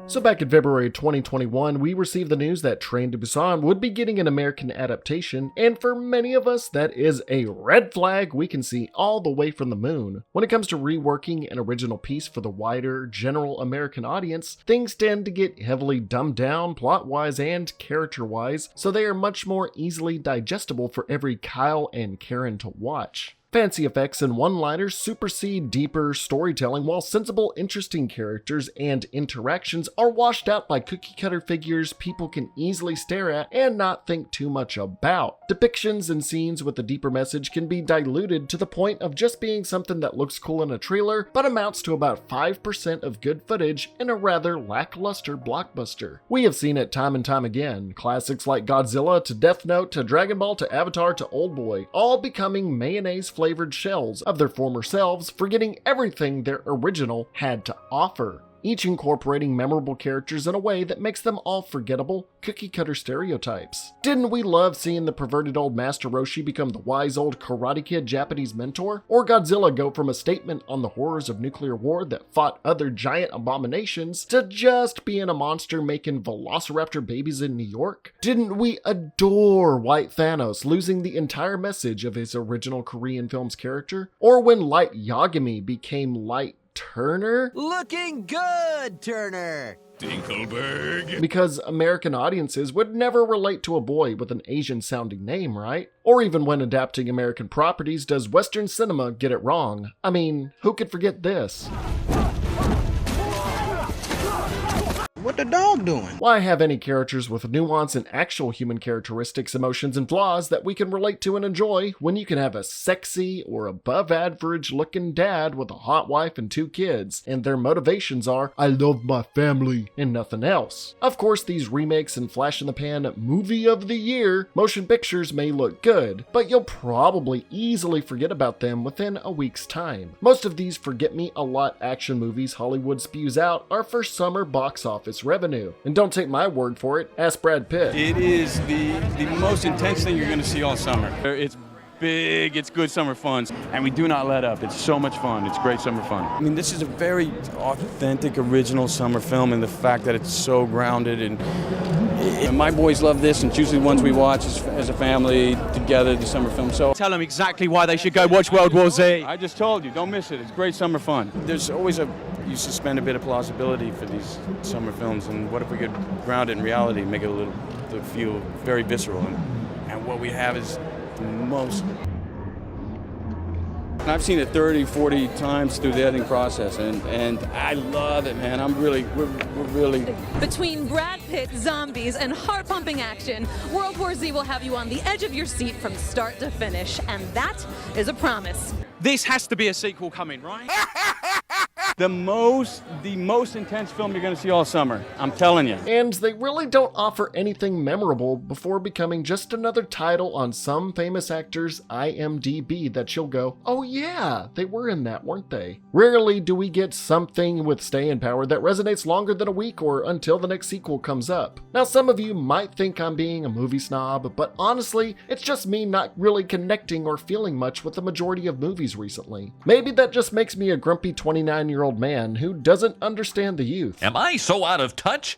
So back in February 2021, we received the news that Train to Busan would be getting an American adaptation, and for many of us, that is a red flag we can see all the way from the moon. When it comes to reworking an original piece for the wider, general American audience, things tend to get heavily dumbed down plot-wise and character-wise, so they are much more easily digestible for every Kyle and Karen to watch. Fancy effects and one-liners supersede deeper storytelling, while sensible, interesting characters and interactions are washed out by cookie-cutter figures people can easily stare at and not think too much about. Depictions and scenes with a deeper message can be diluted to the point of just being something that looks cool in a trailer, but amounts to about 5% of good footage in a rather lackluster blockbuster. We have seen it time and time again. Classics like Godzilla to Death Note to Dragon Ball to Avatar to Oldboy, all becoming mayonnaise-flavored shells of their former selves, forgetting everything their original had to offer, each incorporating memorable characters in a way that makes them all forgettable, cookie-cutter stereotypes. Didn't we love seeing the perverted old Master Roshi become the wise old Karate Kid Japanese mentor? Or Godzilla go from a statement on the horrors of nuclear war that fought other giant abominations to just being a monster making velociraptor babies in New York? Didn't we adore White Thanos losing the entire message of his original Korean film's character? Or when Light Yagami became Light Turner? Looking good, Turner! Dinkelberg. Because American audiences would never relate to a boy with an Asian-sounding name, right? Or even when adapting American properties, does Western cinema get it wrong? I mean, who could forget this? What the dog doing? Why have any characters with nuance and actual human characteristics, emotions, and flaws that we can relate to and enjoy when you can have a sexy or above average looking dad with a hot wife and 2 kids, and their motivations are, I love my family, and nothing else? Of course, these remakes and flash in the pan movie of the year motion pictures may look good, but you'll probably easily forget about them within a week's time. Most of these forget-me-a-lot action movies Hollywood spews out are for summer box office revenue. And don't take my word for it, ask Brad Pitt. It is the most intense thing you're going to see all summer. It's big, it's good summer fun, and we do not let up. It's so much fun. It's great summer fun. I mean, this is a very authentic, original summer film, and the fact that it's so grounded, and my boys love this, and it's usually the ones we watch as a family together, the summer film. So tell them exactly why they should go watch World War Z. I just told you, don't miss it. It's great summer fun. There's always you suspend a bit of plausibility for these summer films, and what if we could ground it in reality, make it to feel very visceral, and what we have is the most. And I've seen it 30, 40 times through the editing process, and I love it, man. We're really... Between Brad Pitt, zombies, and heart-pumping action, World War Z will have you on the edge of your seat from start to finish, and that is a promise. This has to be a sequel coming, right? The most intense film you're going to see all summer. I'm telling you. And they really don't offer anything memorable before becoming just another title on some famous actor's IMDb that you'll go, oh yeah, they were in that, weren't they? Rarely do we get something with staying power that resonates longer than a week or until the next sequel comes up. Now, some of you might think I'm being a movie snob, but honestly, it's just me not really connecting or feeling much with the majority of movies recently. Maybe that just makes me a grumpy 29-year-old man who doesn't understand the youth. Am I so out of touch?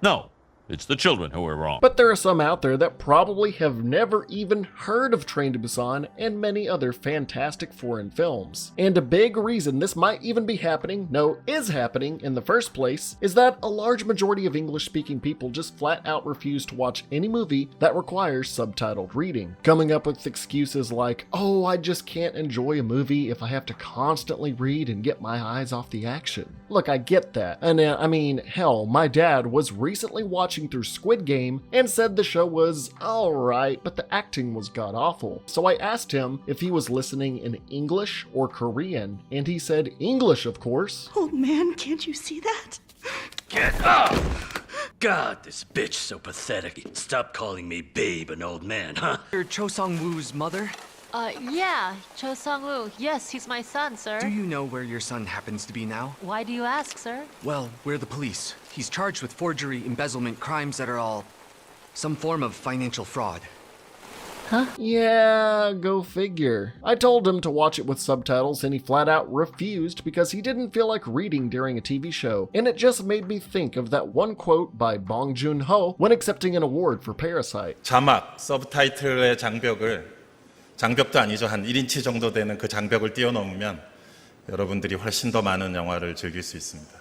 No, it's the children who are wrong. But there are some out there that probably have never even heard of Train to Busan and many other fantastic foreign films. And a big reason this might even be happening, no, is happening in the first place, is that a large majority of English-speaking people just flat out refuse to watch any movie that requires subtitled reading, coming up with excuses like, oh, I just can't enjoy a movie if I have to constantly read and get my eyes off the action. Look, I get that. And I mean, hell, my dad was recently watching through Squid Game and said the show was alright, but the acting was god-awful. So I asked him if he was listening in English or Korean, and he said English, of course. Old man, can't you see that? Get up! God, this bitch so pathetic. Stop calling me babe and old man, huh? You're Cho Sung-woo's mother? Yeah, Cho Sung-woo. Yes, he's my son, sir. Do you know where your son happens to be now? Why do you ask, sir? Well, we're the police. He's charged with forgery, embezzlement, crimes that are all some form of financial fraud. Huh? Yeah, go figure. I told him to watch it with subtitles and he flat out refused because he didn't feel like reading during a TV show, and it just made me think of that one quote by Bong Joon-ho when accepting an award for Parasite. 자막, 서브타이틀의 장벽도 아니죠. 한 1인치 정도 되는 그 장벽을 뛰어넘으면 여러분들이 훨씬 더 많은 영화를 즐길 수 있습니다.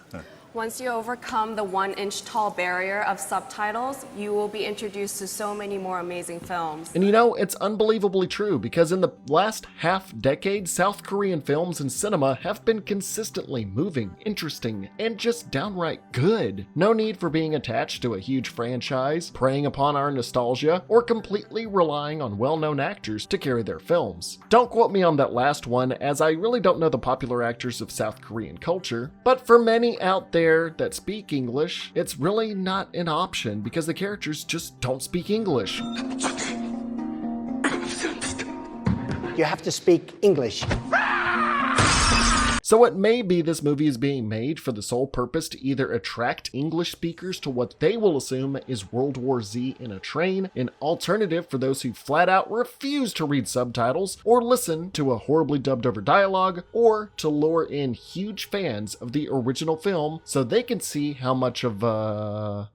Once you overcome the 1-inch tall barrier of subtitles, you will be introduced to so many more amazing films. And you know, it's unbelievably true because in the last half-decade, South Korean films and cinema have been consistently moving, interesting, and just downright good. No need for being attached to a huge franchise, preying upon our nostalgia, or completely relying on well-known actors to carry their films. Don't quote me on that last one, as I really don't know the popular actors of South Korean culture, but for many out there that speak English, it's really not an option because the characters just don't speak English. You have to speak English. So it may be this movie is being made for the sole purpose to either attract English speakers to what they will assume is World War Z in a train, an alternative for those who flat out refuse to read subtitles or listen to a horribly dubbed over dialogue, or to lure in huge fans of the original film so they can see how much of a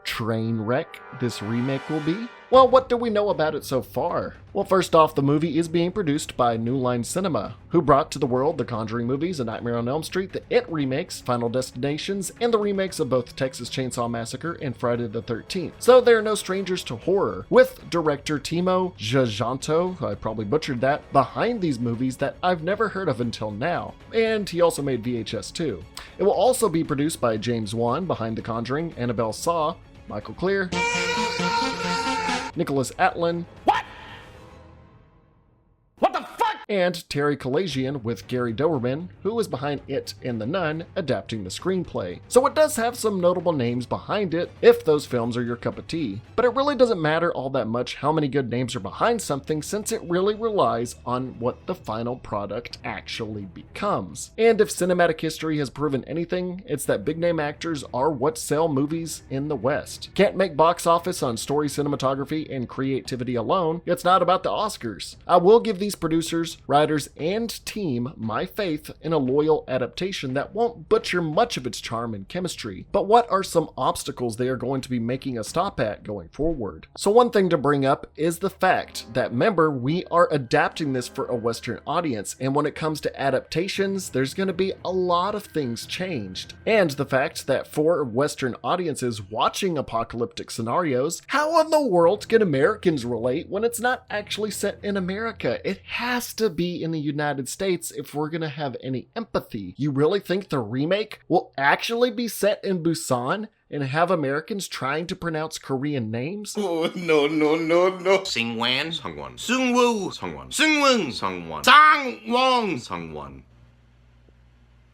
train wreck this remake will be. Well, what do we know about it so far? Well, first off, the movie is being produced by New Line Cinema, who brought to the world the Conjuring movies, A Nightmare on Elm Street, the It remakes, Final Destinations, and the remakes of both Texas Chainsaw Massacre and Friday the 13th. So they're no strangers to horror, with director Timo Tjahjanto, I probably butchered that, behind these movies that I've never heard of until now. And he also made VHS 2. It will also be produced by James Wan, behind The Conjuring, Annabelle Saw, Michael Clear, Nicholas Atlin, and Terry Kalajian with Gary Doberman, who is behind It and The Nun, adapting the screenplay. So it does have some notable names behind it, if those films are your cup of tea. But it really doesn't matter all that much how many good names are behind something, since it really relies on what the final product actually becomes. And if cinematic history has proven anything, it's that big name actors are what sell movies in the West. Can't make box office on story, cinematography, and creativity alone. It's not about the Oscars. I will give these producers, writers, and team my faith in a loyal adaptation that won't butcher much of its charm and chemistry. But what are some obstacles they are going to be making a stop at going forward? So one thing to bring up is the fact that, remember, we are adapting this for a Western audience, and when it comes to adaptations, there's going to be a lot of things changed. And the fact that for Western audiences watching apocalyptic scenarios, how in the world can Americans relate when it's not actually set in America? It has to be in the United States if we're gonna have any empathy. You really think the remake will actually be set in Busan and have Americans trying to pronounce Korean names? Oh, no. Singwan Sungwon, Sungwoo Sungwon, Sungwon Sungwon, Sangwon Sungwon.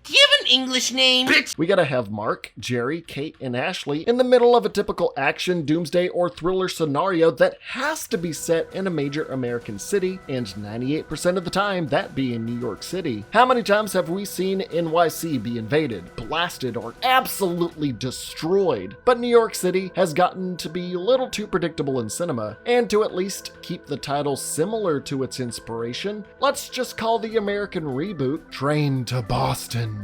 Do you have an English name? Bitch! We gotta have Mark, Jerry, Kate, and Ashley in the middle of a typical action, doomsday, or thriller scenario that has to be set in a major American city, and 98% of the time that be in New York City. How many times have we seen NYC be invaded, blasted, or absolutely destroyed? But New York City has gotten to be a little too predictable in cinema, and to at least keep the title similar to its inspiration, let's just call the American reboot Train to Boston.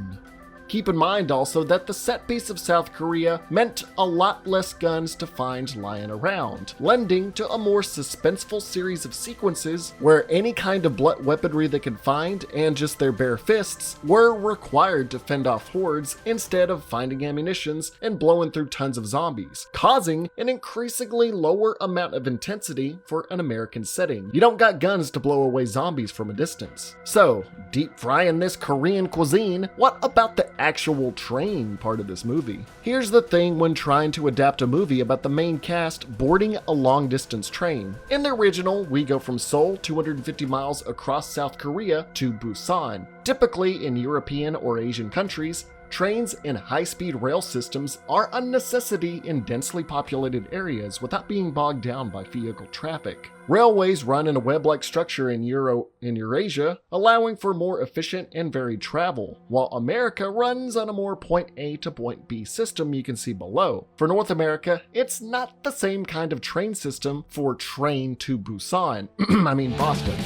Keep in mind also that the set piece of South Korea meant a lot less guns to find lying around, lending to a more suspenseful series of sequences where any kind of blunt weaponry they could find, and just their bare fists, were required to fend off hordes instead of finding ammunitions and blowing through tons of zombies, causing an increasingly lower amount of intensity for an American setting. You don't got guns to blow away zombies from a distance. So, deep frying this Korean cuisine, what about the actual train part of this movie? Here's the thing when trying to adapt a movie about the main cast boarding a long distance train. In the original, we go from Seoul, 250 miles across South Korea, to Busan. Typically in European or Asian countries, Trains and high-speed rail systems are a necessity in densely populated areas without being bogged down by vehicle traffic. Railways run in a web-like structure in Eurasia, allowing for more efficient and varied travel, while America runs on a more point A to point B system you can see below. For North America, it's not the same kind of train system for Train to Busan, I mean Boston.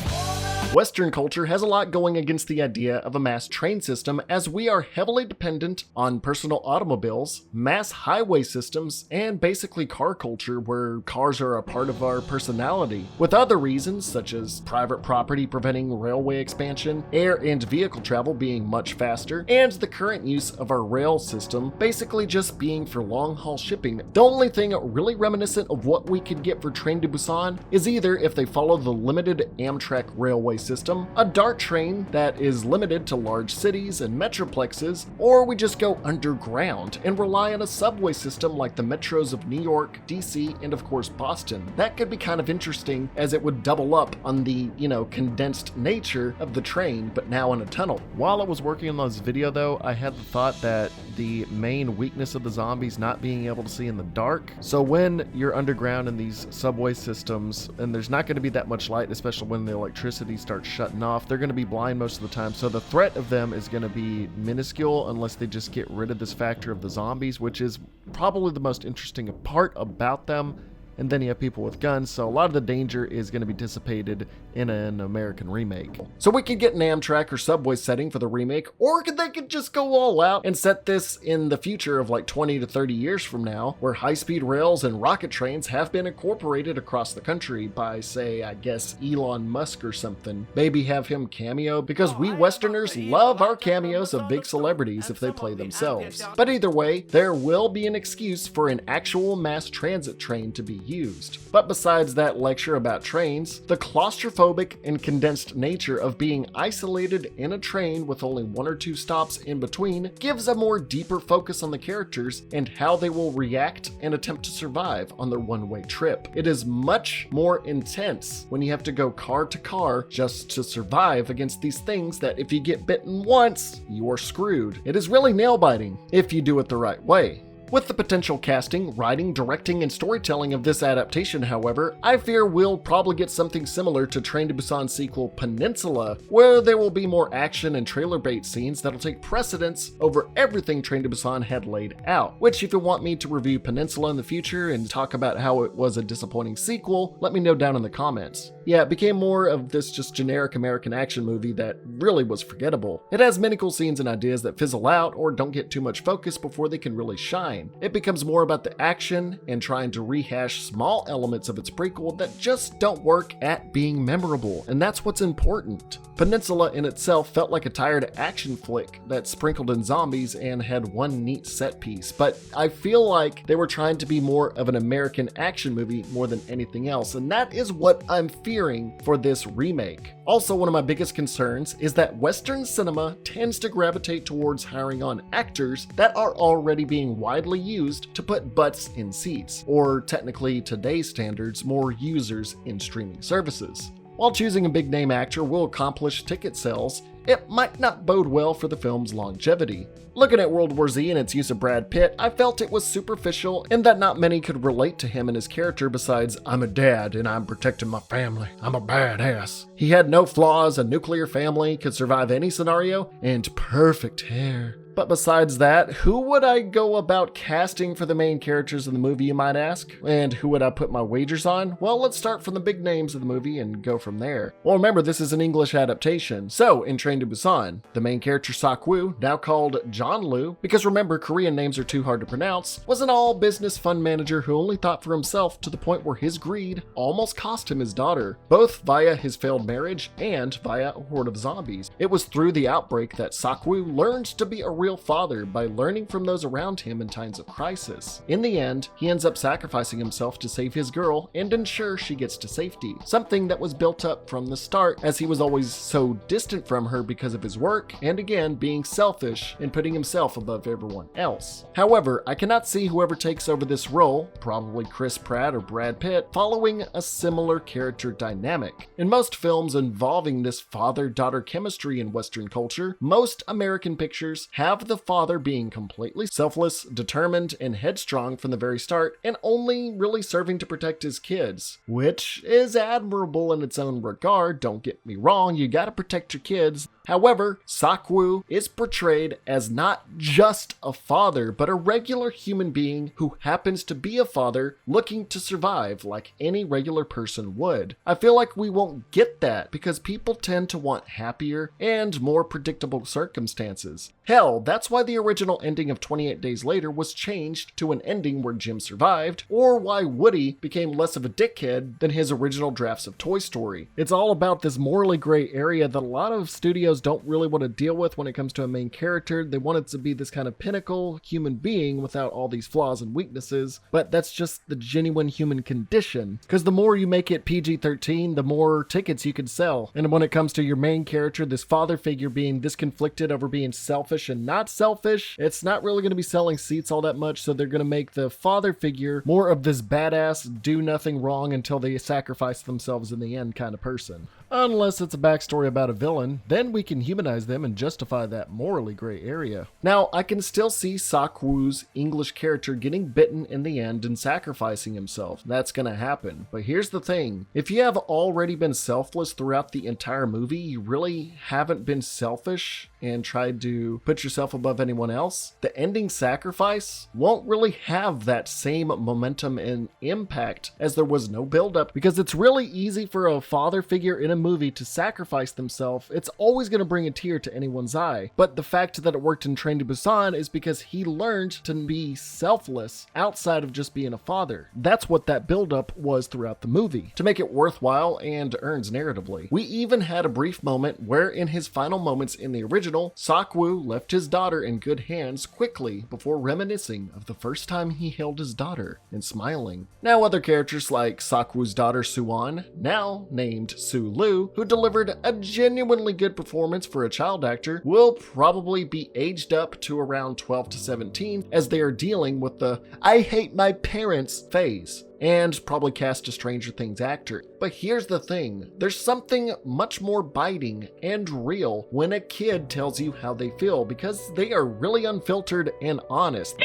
Western culture has a lot going against the idea of a mass train system, as we are heavily dependent on personal automobiles, mass highway systems, and basically car culture where cars are a part of our personality, with other reasons such as private property preventing railway expansion, air and vehicle travel being much faster, and the current use of our rail system basically just being for long-haul shipping. The only thing really reminiscent of what we could get for Train to Busan is either if they follow the limited Amtrak railway system, a DART train that is limited to large cities and metroplexes, or we just go underground and rely on a subway system like the metros of New York, DC, and of course Boston. That could be kind of interesting, as it would double up on the, condensed nature of the train, but now in a tunnel. While I was working on this video though, I had the thought that the main weakness of the zombies not being able to see in the dark. So when you're underground in these subway systems, and there's not going to be that much light, especially when the electricity starts shutting off, they're going to be blind most of the time. So the threat of them is going to be minuscule unless they just get rid of this factor of the zombies, which is probably the most interesting part about them. And then you have people with guns, so a lot of the danger is going to be dissipated in an American remake. So we could get an Amtrak or subway setting for the remake, or they could just go all out and set this in the future of like 20 to 30 years from now, where high-speed rails and rocket trains have been incorporated across the country by, say, I guess Elon Musk or something. Maybe have him cameo, because we Westerners love our cameos of big celebrities if they play themselves. But either way, there will be an excuse for an actual mass transit train to be used. But besides that lecture about trains, the claustrophobic and condensed nature of being isolated in a train with only 1 or 2 stops in between gives a more deeper focus on the characters and how they will react and attempt to survive on their one-way trip. It is much more intense when you have to go car to car just to survive against these things that if you get bitten once, you are screwed. It is really nail-biting if you do it the right way. With the potential casting, writing, directing, and storytelling of this adaptation, however, I fear we'll probably get something similar to Train to Busan sequel Peninsula, where there will be more action and trailer bait scenes that'll take precedence over everything Train to Busan had laid out. Which, if you want me to review Peninsula in the future and talk about how it was a disappointing sequel, let me know down in the comments. Yeah, it became more of this just generic American action movie that really was forgettable. It has many cool scenes and ideas that fizzle out or don't get too much focus before they can really shine. It becomes more about the action and trying to rehash small elements of its prequel that just don't work at being memorable, and that's what's important. Peninsula in itself felt like a tired action flick that sprinkled in zombies and had one neat set piece, but I feel like they were trying to be more of an American action movie more than anything else, and that is what I'm fearing for this remake. Also, one of my biggest concerns is that Western cinema tends to gravitate towards hiring on actors that are already being widely used to put butts in seats, or technically today's standards, more users in streaming services. While choosing a big name actor will accomplish ticket sales, it might not bode well for the film's longevity. Looking at World War Z and its use of Brad Pitt, I felt it was superficial and that not many could relate to him and his character besides, I'm a dad and I'm protecting my family, I'm a badass. He had no flaws, a nuclear family, could survive any scenario, and perfect hair. But besides that, who would I go about casting for the main characters in the movie, you might ask? And who would I put my wagers on? Well, let's start from the big names of the movie and go from there. Well, remember, this is an English adaptation. So, in Train to Busan, the main character Sak-woo, now called John Liu, because remember, Korean names are too hard to pronounce, was an all-business fund manager who only thought for himself to the point where his greed almost cost him his daughter, both via his failed marriage and via a horde of zombies. It was through the outbreak that Sak-woo learned to be a real father by learning from those around him in times of crisis. In the end, he ends up sacrificing himself to save his girl and ensure she gets to safety, something that was built up from the start as he was always so distant from her because of his work and again being selfish and putting himself above everyone else. However, I cannot see whoever takes over this role, probably Chris Pratt or Brad Pitt, following a similar character dynamic. In most films involving this father-daughter chemistry in Western culture, most American pictures have have the father being completely selfless, determined, and headstrong from the very start, and only really serving to protect his kids, which is admirable in its own regard. Don't get me wrong, you gotta protect your kids. However, Seok-woo is portrayed as not just a father, but a regular human being who happens to be a father looking to survive like any regular person would. I feel like we won't get that because people tend to want happier and more predictable circumstances. Hell, that's why the original ending of 28 Days Later was changed to an ending where Jim survived, or why Woody became less of a dickhead than his original drafts of Toy Story. It's all about this morally gray area that a lot of studios don't really want to deal with when it comes to a main character. They want it to be this kind of pinnacle human being without all these flaws and weaknesses, but that's just the genuine human condition. Because the more you make it PG-13, the more tickets you can sell. And when it comes to your main character, this father figure being this conflicted over being selfish and not selfish, it's not really going to be selling seats all that much, so they're going to make the father figure more of this badass, do nothing wrong until they sacrifice themselves in the end kind of person. Unless it's a backstory about a villain, then we can humanize them and justify that morally gray area. Now, I can still see Seok-woo's English character getting bitten in the end and sacrificing himself. That's gonna happen. But here's the thing. If you have already been selfless throughout the entire movie, you really haven't been selfish and tried to put yourself above anyone else, the ending sacrifice won't really have that same momentum and impact as there was no buildup, because it's really easy for a father figure in a movie to sacrifice themselves. It's always going to bring a tear to anyone's eye. But the fact that it worked in Train to Busan is because he learned to be selfless outside of just being a father. That's what that buildup was throughout the movie, to make it worthwhile and earns narratively. We even had a brief moment where in his final moments in the original, Seok-woo left his daughter in good hands quickly before reminiscing of the first time he held his daughter and smiling. Now other characters like Seok-woo's daughter Suwon, now named Sulu, who delivered a genuinely good performance for a child actor, will probably be aged up to around 12 to 17 as they are dealing with the "I hate my parents" phase, and probably cast a Stranger Things actor. But here's the thing, there's something much more biting and real when a kid tells you how they feel, because they are really unfiltered and honest. $50!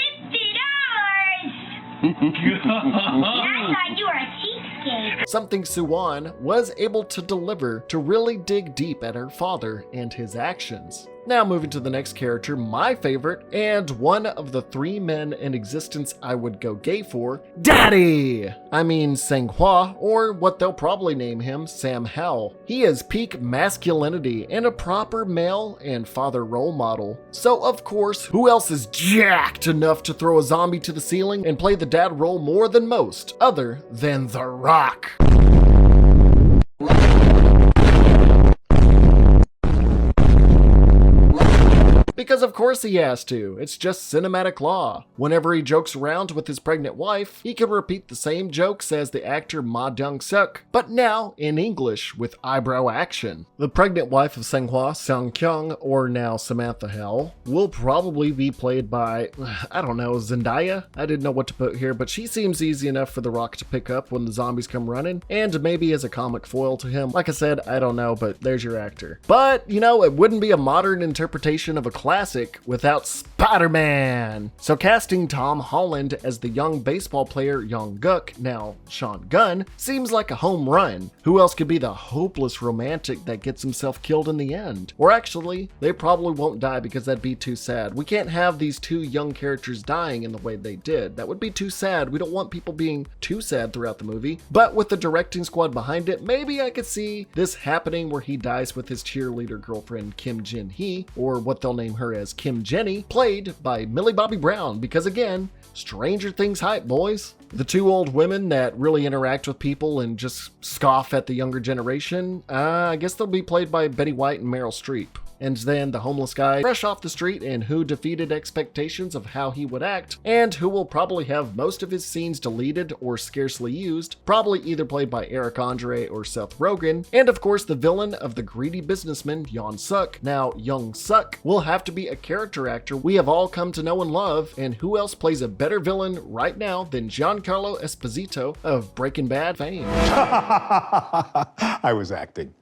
I thought you were a cheapskate. Something Suwon was able to deliver to really dig deep at her father and his actions. Now moving to the next character, my favorite, and one of the 3 men in existence I would go gay for, Daddy! I mean Sang-hwa, or what they'll probably name him, Sam Howell. He is peak masculinity and a proper male and father role model. So of course, who else is jacked enough to throw a zombie to the ceiling and play the dad role more than most, other than The Rock? Because of course he has to, it's just cinematic law. Whenever he jokes around with his pregnant wife, he can repeat the same jokes as the actor Ma Dong-seok, but now in English with eyebrow action. The pregnant wife of Sang-hwa, Sang-kyung, or now Samantha Hell, will probably be played by, I don't know, Zendaya? I didn't know what to put here, but she seems easy enough for The Rock to pick up when the zombies come running, and maybe as a comic foil to him. Like I said, I don't know, but there's your actor. But, you know, it wouldn't be a modern interpretation of a classic without Spider-Man. So casting Tom Holland as the young baseball player Young-guk, now Sean Gunn, seems like a home run. Who else could be the hopeless romantic that gets himself killed in the end? Or actually, they probably won't die because that'd be too sad. We can't have these 2 young characters dying in the way they did. That would be too sad. We don't want people being too sad throughout the movie. But with the directing squad behind it, maybe I could see this happening where he dies with his cheerleader girlfriend Kim Jin-hee, or what they'll name her as Kim Jenny, played by Millie Bobby Brown, because again, Stranger Things hype, boys. The 2 old women that really interact with people and just scoff at the younger generation, I guess they'll be played by Betty White and Meryl Streep. And then the homeless guy fresh off the street and who defeated expectations of how he would act, and who will probably have most of his scenes deleted or scarcely used, probably either played by Eric Andre or Seth Rogen. And of course the villain of the greedy businessman Yeon-suk, now Young-suk, will have to be a character actor we have all come to know and love, and who else plays a better villain right now than Giancarlo Esposito of Breaking Bad fame? I was acting.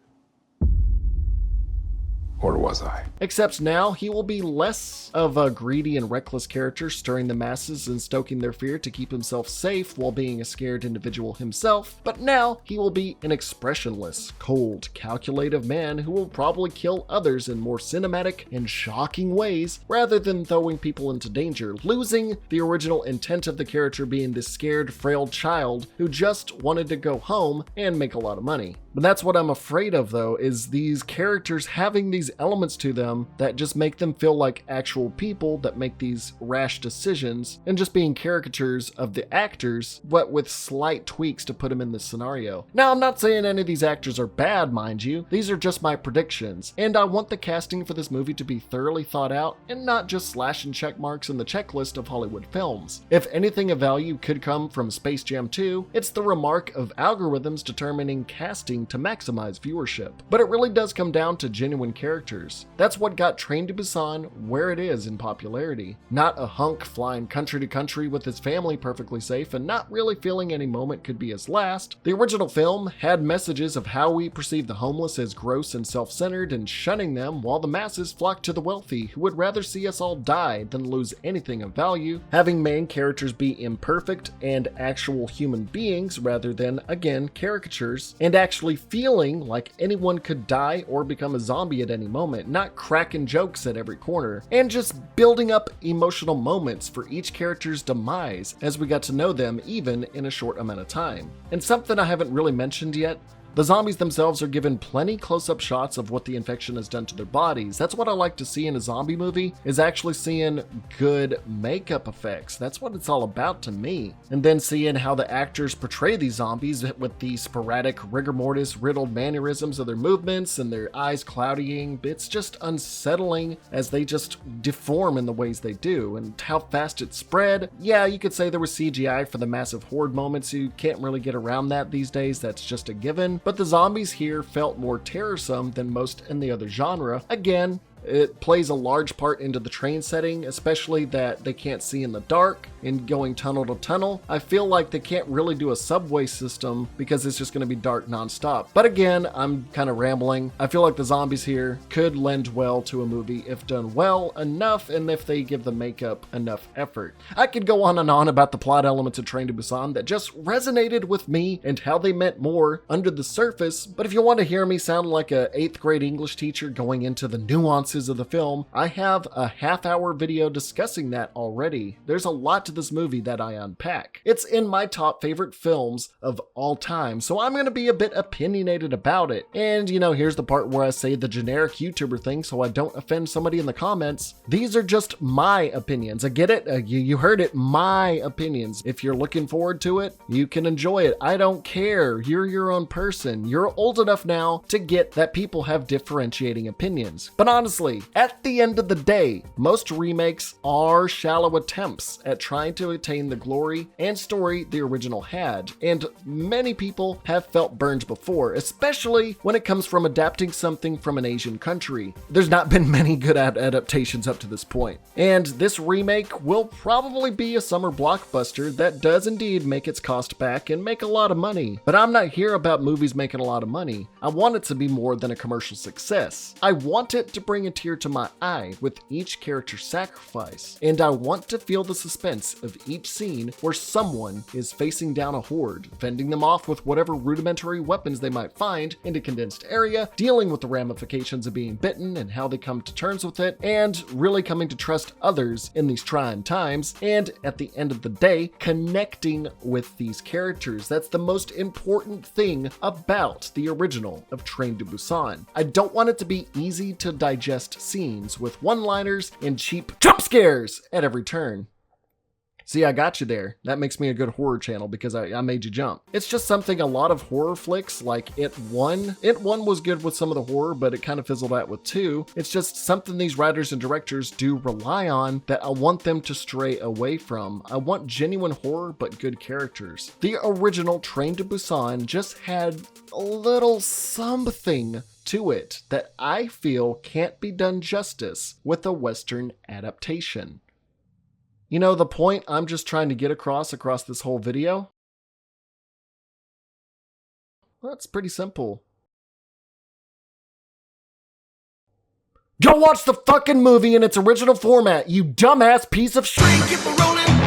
Or was I? Except now he will be less of a greedy and reckless character stirring the masses and stoking their fear to keep himself safe while being a scared individual himself, but now he will be an expressionless, cold, calculative man who will probably kill others in more cinematic and shocking ways rather than throwing people into danger, losing the original intent of the character being this scared, frail child who just wanted to go home and make a lot of money. But that's what I'm afraid of, though, is these characters having these elements to them that just make them feel like actual people that make these rash decisions and just being caricatures of the actors, but with slight tweaks to put them in this scenario. Now, I'm not saying any of these actors are bad, mind you. These are just my predictions, and I want the casting for this movie to be thoroughly thought out and not just slashing check marks in the checklist of Hollywood films. If anything of value could come from Space Jam 2, it's the remark of algorithms determining casting to maximize viewership. But it really does come down to genuine characters. That's what got Train to Busan where it is in popularity. Not a hunk flying country to country with his family perfectly safe and not really feeling any moment could be his last. The original film had messages of how we perceive the homeless as gross and self-centered and shunning them, while the masses flock to the wealthy who would rather see us all die than lose anything of value, having main characters be imperfect and actual human beings rather than, again, caricatures, and actually feeling like anyone could die or become a zombie at any moment, not cracking jokes at every corner, and just building up emotional moments for each character's demise as we got to know them even in a short amount of time. And something I haven't really mentioned yet, the zombies themselves are given plenty close-up shots of what the infection has done to their bodies. That's what I like to see in a zombie movie, is actually seeing good makeup effects. That's what it's all about to me. And then seeing how the actors portray these zombies with the sporadic rigor mortis riddled mannerisms of their movements and their eyes cloudying. It's just unsettling as they just deform in the ways they do, and how fast it spread. Yeah, you could say there was CGI for the massive horde moments. You can't really get around that these days. That's just a given. But the zombies here felt more terrorsome than most in the other genre. Again, it plays a large part into the train setting, especially that they can't see in the dark and going tunnel to tunnel. I feel like they can't really do a subway system because it's just going to be dark nonstop. But again, I'm kind of rambling. I feel like the zombies here could lend well to a movie if done well enough and if they give the makeup enough effort. I could go on and on about the plot elements of Train to Busan that just resonated with me and how they meant more under the surface, but if you want to hear me sound like a 8th grade English teacher going into the nuances of the film, I have a half-hour video discussing that already. There's a lot to this movie that I unpack. It's in my top favorite films of all time, so I'm going to be a bit opinionated about it. And you know, here's the part where I say the generic YouTuber thing so I don't offend somebody in the comments. These are just my opinions. I get it? You heard it, my opinions. If you're looking forward to it, you can enjoy it. I don't care. You're your own person. You're old enough now to get that people have differentiating opinions. But honestly, at the end of the day, most remakes are shallow attempts at trying to attain the glory and story the original had, and many people have felt burned before, especially when it comes from adapting something from an Asian country. There's not been many good adaptations up to this point, and this remake will probably be a summer blockbuster that does indeed make its cost back and make a lot of money. But I'm not here about movies making a lot of money. I want it to be more than a commercial success. I want it to bring a tear to my eye with each character's sacrifice, and I want to feel the suspense of each scene where someone is facing down a horde, fending them off with whatever rudimentary weapons they might find in a condensed area, dealing with the ramifications of being bitten and how they come to terms with it, and really coming to trust others in these trying times, and at the end of the day, connecting with these characters. That's the most important thing about the original of Train to Busan. I don't want it to be easy to digest scenes with one-liners and cheap jump scares at every turn. See, I got you there. That makes me a good horror channel because I made you jump. It's just something a lot of horror flicks like It 1 was good with some of the horror, but it kind of fizzled out with 2. It's just something these writers and directors do rely on that I want them to stray away from. I want genuine horror, but good characters. The original Train to Busan just had a little something to it that I feel can't be done justice with a Western adaptation. You know, the point I'm just trying to get across this whole video? Well, it's pretty simple. Go watch the fucking movie in its original format, you dumbass piece of shit. Keep a rolling.